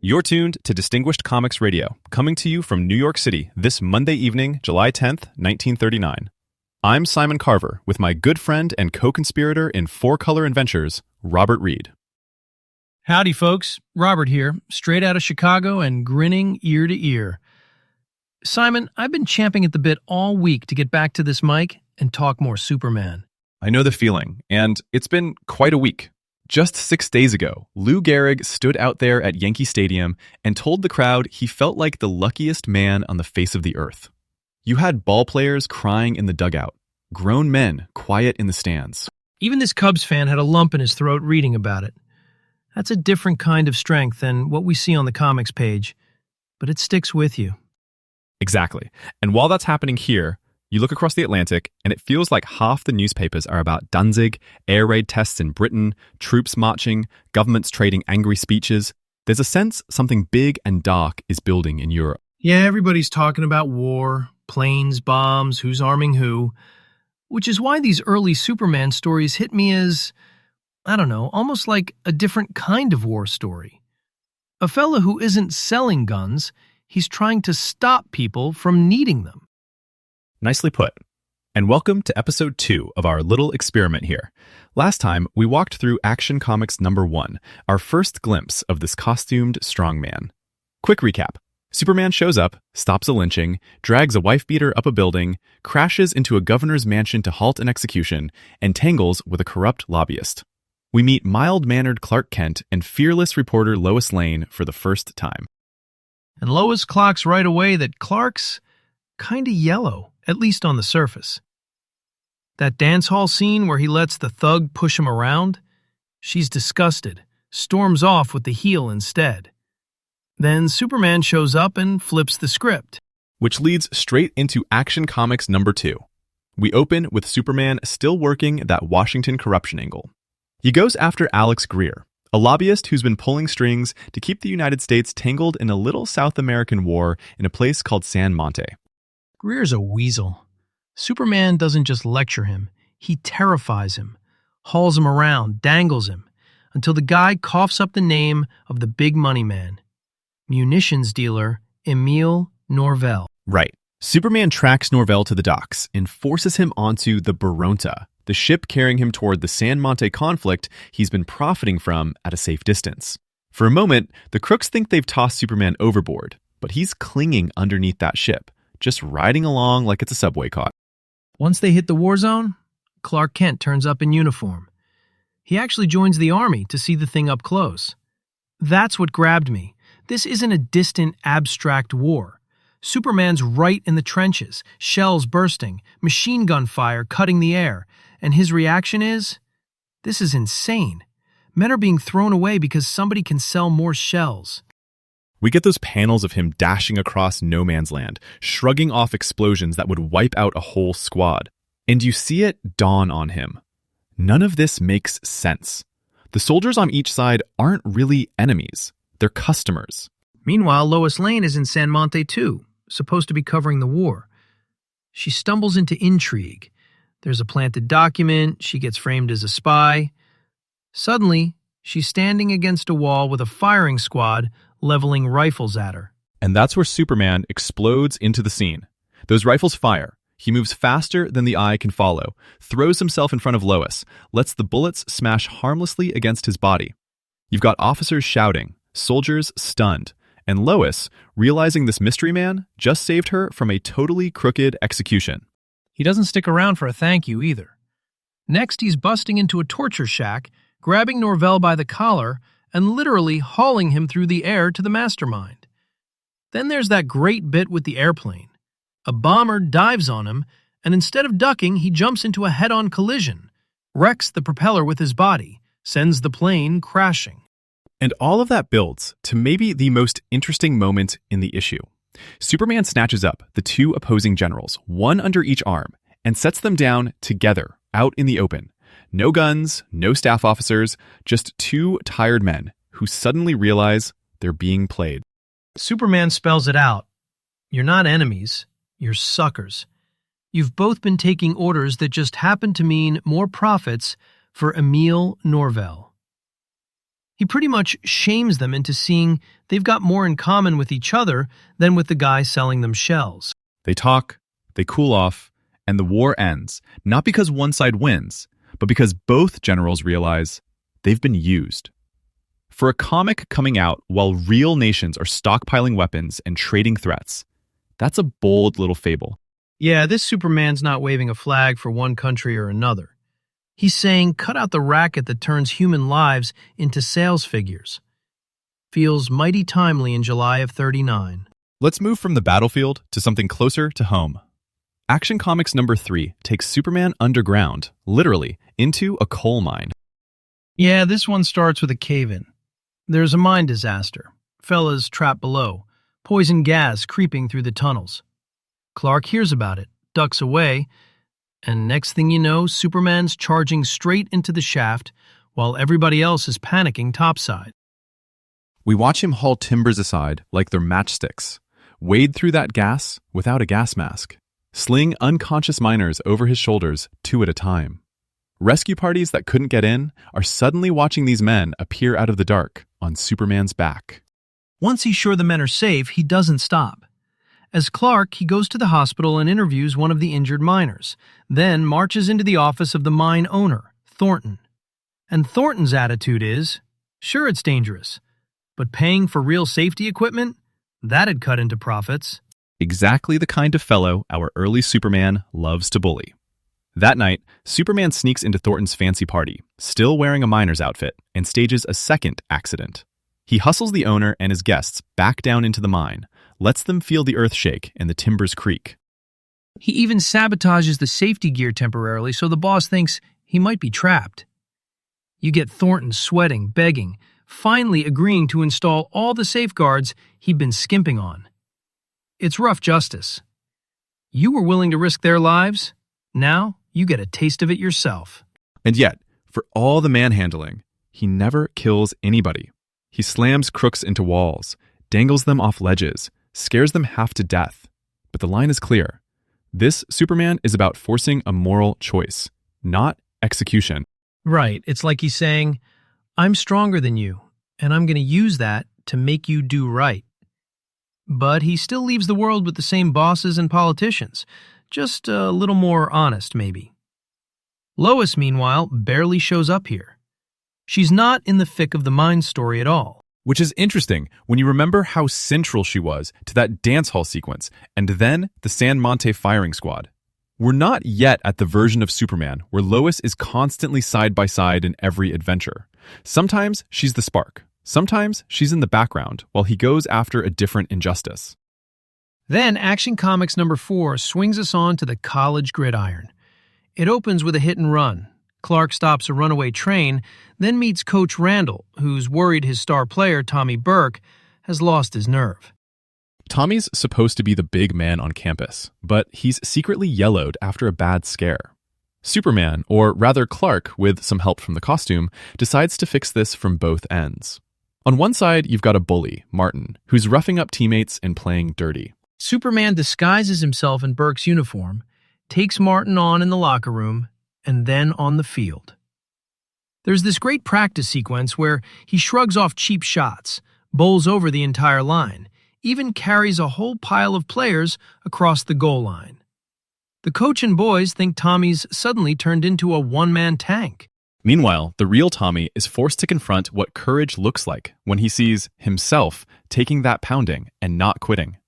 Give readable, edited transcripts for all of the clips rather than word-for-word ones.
You're tuned to Distinguished Comics Radio, coming to you from New York City this Monday evening, July 10th, 1939. I'm Simon Carver, with my good friend and co-conspirator in Four Color Adventures, Robert Reed. Howdy, folks. Robert here, straight out of Chicago and grinning ear to ear. Simon, I've been champing at the bit all week to get back to this mic and talk more Superman. I know the feeling, and it's been quite a week. Just 6 days ago, Lou Gehrig stood out there at Yankee Stadium and told the crowd he felt like the luckiest man on the face of the earth. You had ball players crying in the dugout, grown men quiet in the stands. Even this Cubs fan had a lump in his throat reading about it. That's a different kind of strength than what we see on the comics page, but it sticks with you. Exactly. And while that's happening here, you look across the Atlantic, and it feels like half the newspapers are about Danzig, air raid tests in Britain, troops marching, governments trading angry speeches. There's a sense something big and dark is building in Europe. Yeah, everybody's talking about war, planes, bombs, who's arming who, which is why these early Superman stories hit me as, almost like a different kind of war story. A fella who isn't selling guns, he's trying to stop people from needing them. Nicely put. And welcome to episode 2 of our little experiment here. Last time, we walked through Action Comics number 1, our first glimpse of this costumed strongman. Quick recap. Superman shows up, stops a lynching, drags a wife-beater up a building, crashes into a governor's mansion to halt an execution, and tangles with a corrupt lobbyist. We meet mild-mannered Clark Kent and fearless reporter Lois Lane for the first time. And Lois clocks right away that Clark's kinda yellow, at least on the surface. That dance hall scene where he lets the thug push him around, she's disgusted, storms off with the heel instead. Then Superman shows up and flips the script. Which leads straight into Action Comics number 2. We open with Superman still working that Washington corruption angle. He goes after Alex Greer, a lobbyist who's been pulling strings to keep the United States tangled in a little South American war in a place called San Monte. Greer's a weasel. Superman doesn't just lecture him, he terrifies him, hauls him around, dangles him, until the guy coughs up the name of the big money man, munitions dealer Emile Norvell. Right. Superman tracks Norvell to the docks and forces him onto the Baronta, the ship carrying him toward the San Monte conflict he's been profiting from at a safe distance. For a moment, the crooks think they've tossed Superman overboard, but he's clinging underneath that ship, just riding along like it's a subway car. Once they hit the war zone, Clark Kent turns up in uniform. He actually joins the army to see the thing up close. That's what grabbed me. This isn't a distant, abstract war. Superman's right in the trenches, shells bursting, machine gun fire cutting the air, and his reaction is, this is insane. Men are being thrown away because somebody can sell more shells. We get those panels of him dashing across no man's land, shrugging off explosions that would wipe out a whole squad. And you see it dawn on him. None of this makes sense. The soldiers on each side aren't really enemies. They're customers. Meanwhile, Lois Lane is in San Monte too, supposed to be covering the war. She stumbles into intrigue. There's a planted document, she gets framed as a spy. Suddenly, she's standing against a wall with a firing squad leveling rifles at her. And that's where Superman explodes into the scene. Those rifles fire. He moves faster than the eye can follow, throws himself in front of Lois, lets the bullets smash harmlessly against his body. You've got officers shouting, soldiers stunned, and Lois, realizing this mystery man just saved her from a totally crooked execution. He doesn't stick around for a thank you either. Next, he's busting into a torture shack, grabbing Norvell by the collar, and literally hauling him through the air to the mastermind. Then there's that great bit with the airplane. A bomber dives on him, and instead of ducking, he jumps into a head-on collision, wrecks the propeller with his body, sends the plane crashing. And all of that builds to maybe the most interesting moment in the issue. Superman snatches up the two opposing generals, one under each arm, and sets them down together out in the open. No guns, no staff officers, just two tired men who suddenly realize they're being played. Superman spells it out. You're not enemies, you're suckers. You've both been taking orders that just happen to mean more profits for Emile Norvell. He pretty much shames them into seeing they've got more in common with each other than with the guy selling them shells. They talk, they cool off, and the war ends, not because one side wins, but because both generals realize they've been used. For a comic coming out while real nations are stockpiling weapons and trading threats, that's a bold little fable. Yeah, this Superman's not waving a flag for one country or another. He's saying cut out the racket that turns human lives into sales figures. Feels mighty timely in July of '39. Let's move from the battlefield to something closer to home. Action Comics number 3 takes Superman underground, literally, into a coal mine. Yeah, this one starts with a cave-in. There's a mine disaster. Fellas trapped below. Poison gas creeping through the tunnels. Clark hears about it, ducks away, and next thing you know, Superman's charging straight into the shaft while everybody else is panicking topside. We watch him haul timbers aside like they're matchsticks, wade through that gas without a gas mask, sling unconscious miners over his shoulders 2 at a time. Rescue parties that couldn't get in are suddenly watching these men appear out of the dark on Superman's back. Once he's sure the men are safe, he doesn't stop. As Clark, he goes to the hospital and interviews one of the injured miners, then marches into the office of the mine owner, Thornton. And Thornton's attitude is, sure it's dangerous, but paying for real safety equipment? That'd cut into profits. Exactly the kind of fellow our early Superman loves to bully. That night, Superman sneaks into Thornton's fancy party, still wearing a miner's outfit, and stages a second accident. He hustles the owner and his guests back down into the mine, lets them feel the earth shake and the timbers creak. He even sabotages the safety gear temporarily so the boss thinks he might be trapped. You get Thornton sweating, begging, finally agreeing to install all the safeguards he'd been skimping on. It's rough justice. You were willing to risk their lives? Now you get a taste of it yourself. And yet, for all the manhandling, he never kills anybody. He slams crooks into walls, dangles them off ledges, scares them half to death. But the line is clear. This Superman is about forcing a moral choice, not execution. Right, it's like he's saying, I'm stronger than you, and I'm going to use that to make you do right. But he still leaves the world with the same bosses and politicians, just a little more honest, maybe. Lois, meanwhile, barely shows up here. She's not in the thick of the mine story at all. Which is interesting when you remember how central she was to that dance hall sequence and then the San Monte firing squad. We're not yet at the version of Superman where Lois is constantly side by side in every adventure. Sometimes she's the spark. Sometimes she's in the background while he goes after a different injustice. Then Action Comics number 4 swings us on to the college gridiron. It opens with a hit and run. Clark stops a runaway train, then meets Coach Randall, who's worried his star player, Tommy Burke, has lost his nerve. Tommy's supposed to be the big man on campus, but he's secretly yellowed after a bad scare. Superman, or rather Clark, with some help from the costume, decides to fix this from both ends. On one side, you've got a bully, Martin, who's roughing up teammates and playing dirty. Superman disguises himself in Burke's uniform, takes Martin on in the locker room, and then on the field. There's this great practice sequence where he shrugs off cheap shots, bowls over the entire line, even carries a whole pile of players across the goal line. The coach and boys think Tommy's suddenly turned into a one-man tank. Meanwhile, the real Tommy is forced to confront what courage looks like when he sees himself taking that pounding and not quitting.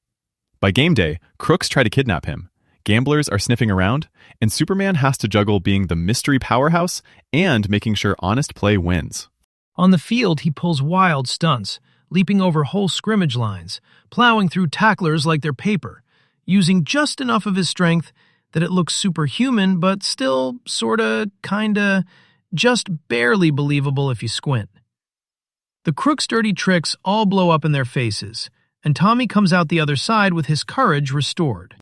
By game day, crooks try to kidnap him. Gamblers are sniffing around, and Superman has to juggle being the mystery powerhouse and making sure honest play wins. On the field, he pulls wild stunts, leaping over whole scrimmage lines, plowing through tacklers like they're paper, using just enough of his strength that it looks superhuman, but still sorta, kinda, just barely believable if you squint. The crook's dirty tricks all blow up in their faces, and Tommy comes out the other side with his courage restored.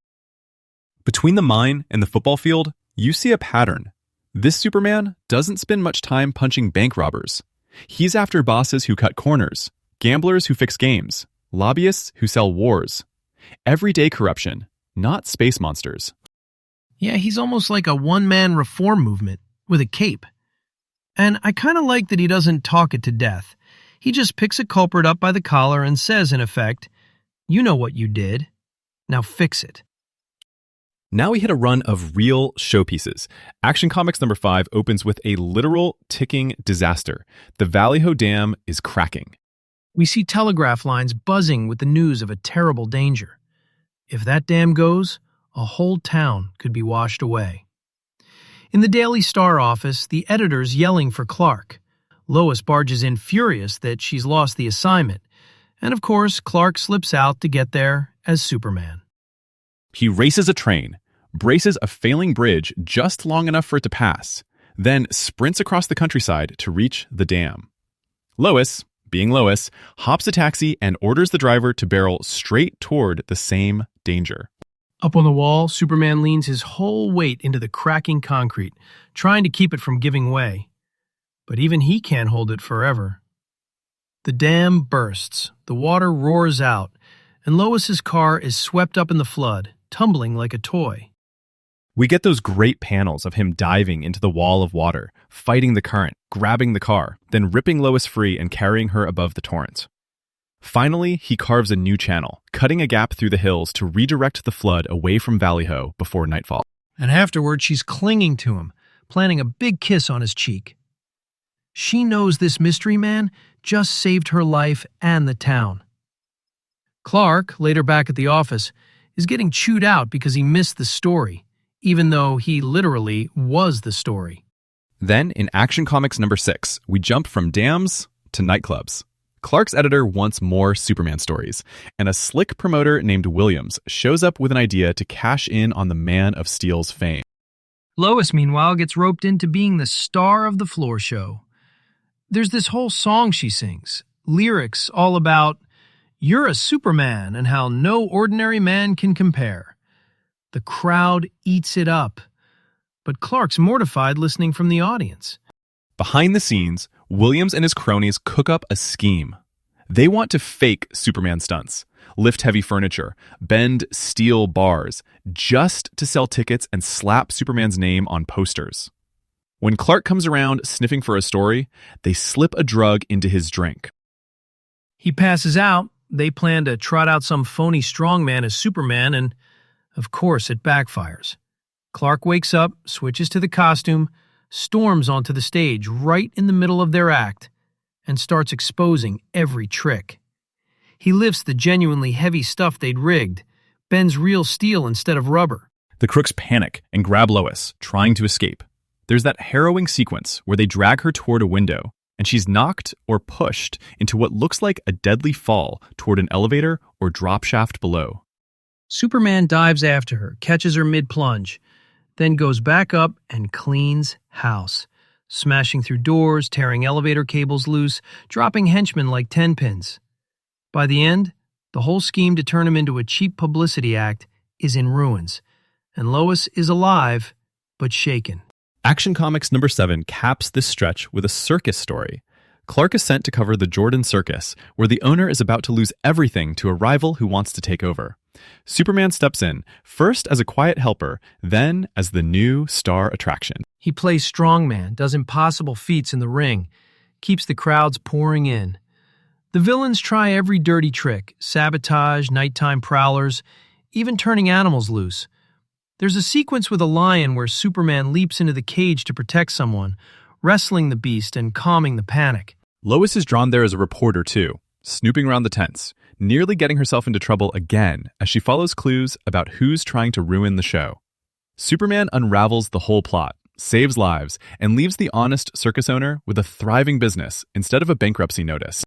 Between the mine and the football field, you see a pattern. This Superman doesn't spend much time punching bank robbers. He's after bosses who cut corners, gamblers who fix games, lobbyists who sell wars. Everyday corruption, not space monsters. Yeah, he's almost like a one-man reform movement with a cape. And I kind of like that he doesn't talk it to death. He just picks a culprit up by the collar and says, in effect, "You know what you did. Now fix it." Now we hit a run of real showpieces. Action Comics number 5 opens with a literal ticking disaster. The Vallejo Dam is cracking. We see telegraph lines buzzing with the news of a terrible danger. If that dam goes, a whole town could be washed away. In the Daily Star office, the editor's yelling for Clark. Lois barges in furious that she's lost the assignment, and of course, Clark slips out to get there as Superman. He races a train, braces a failing bridge just long enough for it to pass, then sprints across the countryside to reach the dam. Lois, being Lois, hops a taxi and orders the driver to barrel straight toward the same danger. Up on the wall, Superman leans his whole weight into the cracking concrete, trying to keep it from giving way. But even he can't hold it forever. The dam bursts, the water roars out, and Lois's car is swept up in the flood, tumbling like a toy. We get those great panels of him diving into the wall of water, fighting the current, grabbing the car, then ripping Lois free and carrying her above the torrent. Finally, he carves a new channel, cutting a gap through the hills to redirect the flood away from Vallejo before nightfall. And afterward, she's clinging to him, planting a big kiss on his cheek. She knows this mystery man just saved her life and the town. Clark, later back at the office, is getting chewed out because he missed the story, even though he literally was the story. Then, in Action Comics number 6, we jump from dams to nightclubs. Clark's editor wants more Superman stories, and a slick promoter named Williams shows up with an idea to cash in on the Man of Steel's fame. Lois, meanwhile, gets roped into being the star of the floor show. There's this whole song she sings, lyrics all about, "You're a Superman," and how no ordinary man can compare. The crowd eats it up, but Clark's mortified listening from the audience. Behind the scenes, Williams and his cronies cook up a scheme. They want to fake Superman stunts, lift heavy furniture, bend steel bars, just to sell tickets and slap Superman's name on posters. When Clark comes around sniffing for a story, they slip a drug into his drink. He passes out. They plan to trot out some phony strongman as Superman, and of course it backfires. Clark wakes up, switches to the costume, storms onto the stage right in the middle of their act, and starts exposing every trick. He lifts the genuinely heavy stuff they'd rigged, bends real steel instead of rubber. The crooks panic and grab Lois, trying to escape. There's that harrowing sequence where they drag her toward a window, and she's knocked or pushed into what looks like a deadly fall toward an elevator or drop shaft below. Superman dives after her, catches her mid-plunge, then goes back up and cleans house, smashing through doors, tearing elevator cables loose, dropping henchmen like tenpins. By the end, the whole scheme to turn him into a cheap publicity act is in ruins, and Lois is alive, but shaken. Action Comics number 7 caps this stretch with a circus story. Clark is sent to cover the Jordan Circus, where the owner is about to lose everything to a rival who wants to take over. Superman steps in, first as a quiet helper, then as the new star attraction. He plays strongman, does impossible feats in the ring, keeps the crowds pouring in. The villains try every dirty trick, sabotage, nighttime prowlers, even turning animals loose. There's a sequence with a lion where Superman leaps into the cage to protect someone, wrestling the beast and calming the panic. Lois is drawn there as a reporter too, snooping around the tents, nearly getting herself into trouble again as she follows clues about who's trying to ruin the show. Superman unravels the whole plot, saves lives, and leaves the honest circus owner with a thriving business instead of a bankruptcy notice.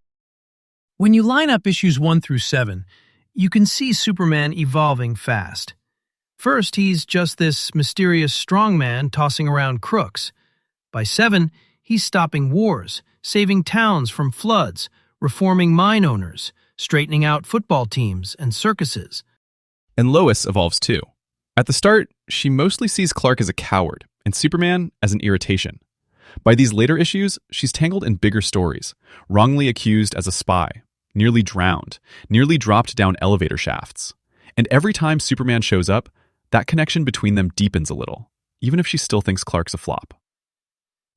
When you line up issues 1 through 7, you can see Superman evolving fast. First, he's just this mysterious strongman tossing around crooks. By 7, he's stopping wars, saving towns from floods, reforming mine owners, straightening out football teams and circuses. And Lois evolves too. At the start, she mostly sees Clark as a coward and Superman as an irritation. By these later issues, she's tangled in bigger stories, wrongly accused as a spy, nearly drowned, nearly dropped down elevator shafts. And every time Superman shows up, that connection between them deepens a little, even if she still thinks Clark's a flop.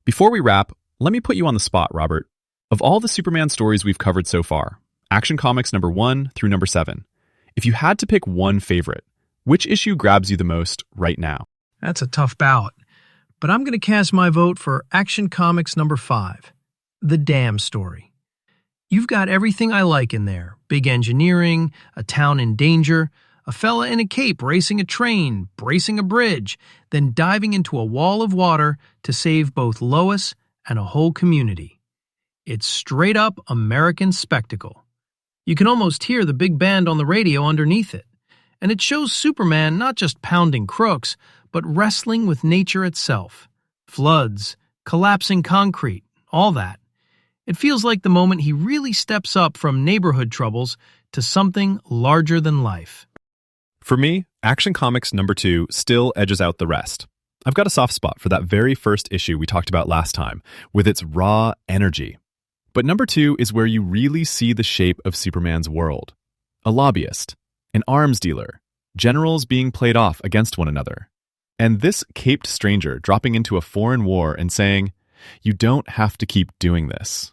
Before we wrap, let me put you on the spot, Robert. Of all the Superman stories we've covered so far, Action Comics number 1 through number 7, if you had to pick one favorite, which issue grabs you the most right now? That's a tough ballot, but I'm going to cast my vote for Action Comics number 5, The Dam Story. You've got everything I like in there. Big engineering, a town in danger, a fella in a cape racing a train, bracing a bridge, then diving into a wall of water to save both Lois and a whole community. It's straight up American spectacle. You can almost hear the big band on the radio underneath it. And it shows Superman not just pounding crooks, but wrestling with nature itself. Floods, collapsing concrete, all that. It feels like the moment he really steps up from neighborhood troubles to something larger than life. For me, Action Comics number 2 still edges out the rest. I've got a soft spot for that very first issue we talked about last time, with its raw energy. But number 2 is where you really see the shape of Superman's world. A lobbyist, an arms dealer, generals being played off against one another, and this caped stranger dropping into a foreign war and saying, "You don't have to keep doing this."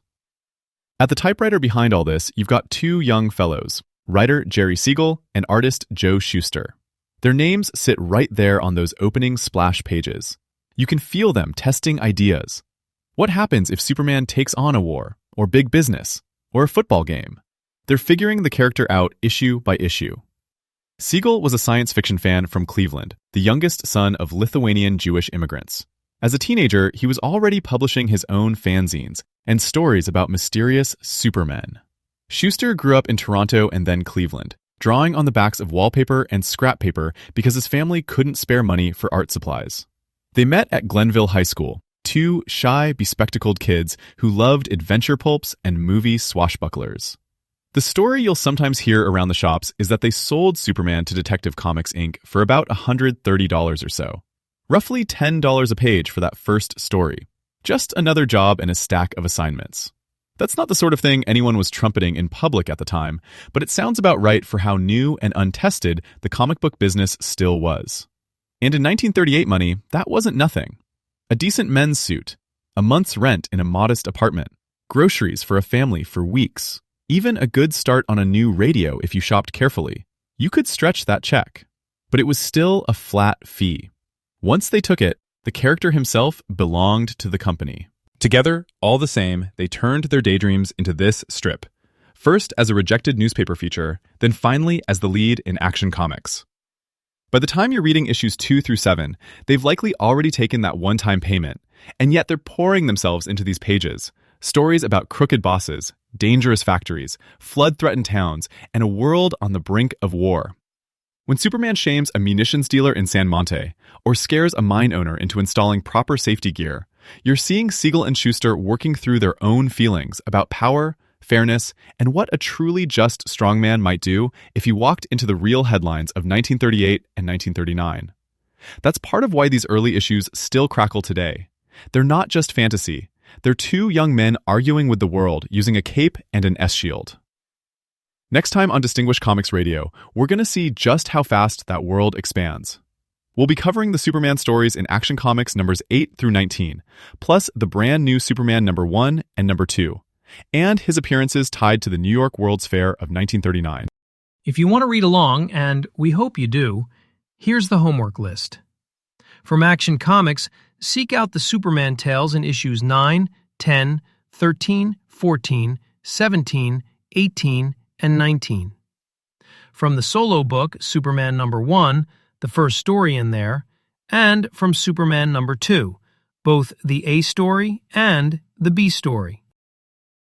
At the typewriter behind all this, you've got two young fellows, writer Jerry Siegel and artist Joe Shuster. Their names sit right there on those opening splash pages. You can feel them testing ideas. What happens if Superman takes on a war, or big business, or a football game? They're figuring the character out issue by issue. Siegel was a science fiction fan from Cleveland, the youngest son of Lithuanian Jewish immigrants. As a teenager, he was already publishing his own fanzines and stories about mysterious supermen. Shuster grew up in Toronto and then Cleveland, drawing on the backs of wallpaper and scrap paper because his family couldn't spare money for art supplies. They met at Glenville High School, two shy, bespectacled kids who loved adventure pulps and movie swashbucklers. The story you'll sometimes hear around the shops is that they sold Superman to Detective Comics Inc. for about $130 or so. Roughly $10 a page for that first story. Just another job and a stack of assignments. That's not the sort of thing anyone was trumpeting in public at the time, but it sounds about right for how new and untested the comic book business still was. And in 1938 money, that wasn't nothing. A decent men's suit, a month's rent in a modest apartment, groceries for a family for weeks, even a good start on a new radio if you shopped carefully. You could stretch that check. But it was still a flat fee. Once they took it, the character himself belonged to the company. Together, all the same, they turned their daydreams into this strip. First as a rejected newspaper feature, then finally as the lead in Action Comics. By the time you're reading issues 2 through 7, they've likely already taken that one-time payment, and yet they're pouring themselves into these pages. Stories about crooked bosses, dangerous factories, flood-threatened towns, and a world on the brink of war. When Superman shames a munitions dealer in San Monte, or scares a mine owner into installing proper safety gear, you're seeing Siegel and Shuster working through their own feelings about power, fairness, and what a truly just strongman might do if he walked into the real headlines of 1938 and 1939. That's part of why these early issues still crackle today. They're not just fantasy. They're two young men arguing with the world using a cape and an S-shield. Next time on Distinguished Comics Radio, we're going to see just how fast that world expands. We'll be covering the Superman stories in Action Comics numbers 8 through 19, plus the brand new Superman number 1 and number 2, and his appearances tied to the New York World's Fair of 1939. If you want to read along, and we hope you do, here's the homework list. From Action Comics, seek out the Superman tales in issues 9, 10, 13, 14, 17, 18, and 19. From the solo book, Superman number 1, the first story in there, and from Superman number 2, both the A story and the B story.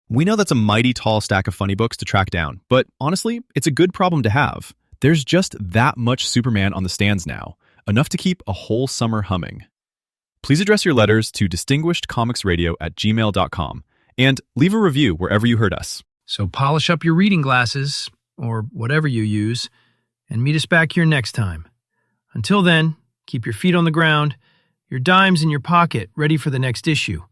We know that's a mighty tall stack of funny books to track down, but honestly, it's a good problem to have. There's just that much Superman on the stands now, enough to keep a whole summer humming. Please address your letters to distinguishedcomicsradio@gmail.com and leave a review wherever you heard us. So polish up your reading glasses, or whatever you use, and meet us back here next time. Until then, keep your feet on the ground, your dimes in your pocket ready for the next issue,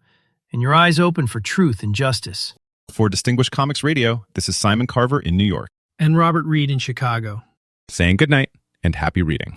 and your eyes open for truth and justice. For Distinguished Comics Radio, this is Simon Carver in New York. And Robert Reed in Chicago. Saying goodnight and happy reading.